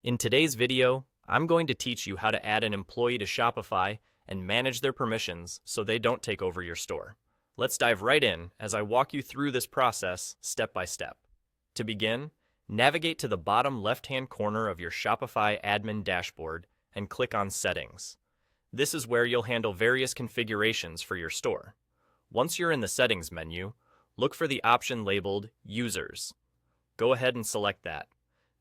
In today's video, I'm going to teach you how to add an employee to Shopify and manage their permissions so they don't take over your store. Let's dive right in as I walk you through this process step by step. To begin, navigate to the bottom left-hand corner of your Shopify admin dashboard and click on Settings. This is where you'll handle various configurations for your store. Once you're in the Settings menu, look for the option labeled Users. Go ahead and select that.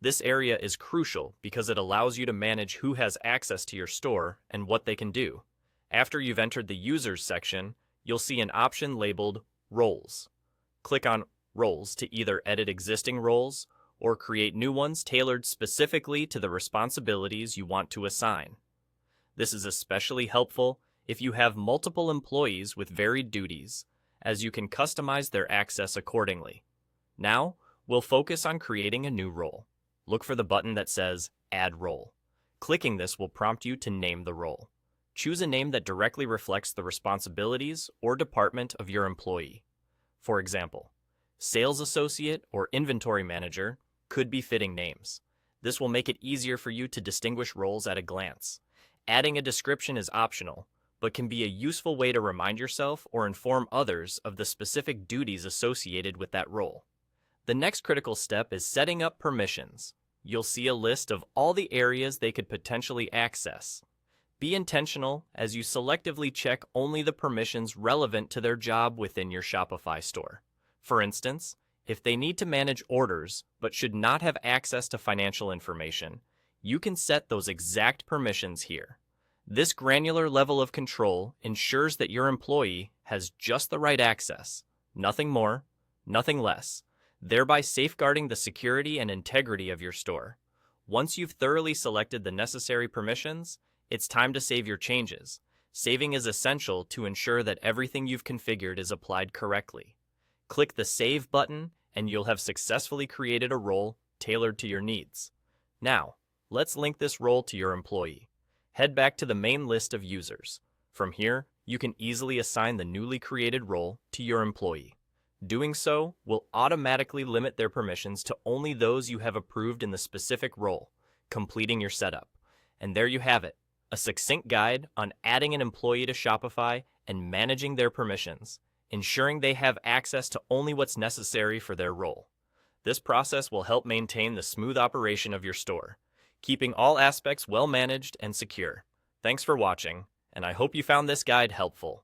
This area is crucial because it allows you to manage who has access to your store and what they can do. After you've entered the Users section, you'll see an option labeled Roles. Click on Roles to either edit existing roles or create new ones tailored specifically to the responsibilities you want to assign. This is especially helpful if you have multiple employees with varied duties, as you can customize their access accordingly. Now, we'll focus on creating a new role. Look for the button that says Add Role. Clicking this will prompt you to name the role. Choose a name that directly reflects the responsibilities or department of your employee. For example, Sales Associate or Inventory Manager could be fitting names. This will make it easier for you to distinguish roles at a glance. Adding a description is optional, but can be a useful way to remind yourself or inform others of the specific duties associated with that role. The next critical step is setting up permissions. You'll see a list of all the areas they could potentially access. Be intentional as you selectively check only the permissions relevant to their job within your Shopify store. For instance, if they need to manage orders but should not have access to financial information, you can set those exact permissions here. This granular level of control ensures that your employee has just the right access, nothing more, nothing less, thereby safeguarding the security and integrity of your store. Once you've thoroughly selected the necessary permissions, it's time to save your changes. Saving is essential to ensure that everything you've configured is applied correctly. Click the Save button and you'll have successfully created a role tailored to your needs. Now, let's link this role to your employee. Head back to the main list of users. From here, you can easily assign the newly created role to your employee. Doing so will automatically limit their permissions to only those you have approved in the specific role, completing your setup. And there you have it, a succinct guide on adding an employee to Shopify and managing their permissions, ensuring they have access to only what's necessary for their role. This process will help maintain the smooth operation of your store, keeping all aspects well managed and secure. Thanks for watching, and I hope you found this guide helpful.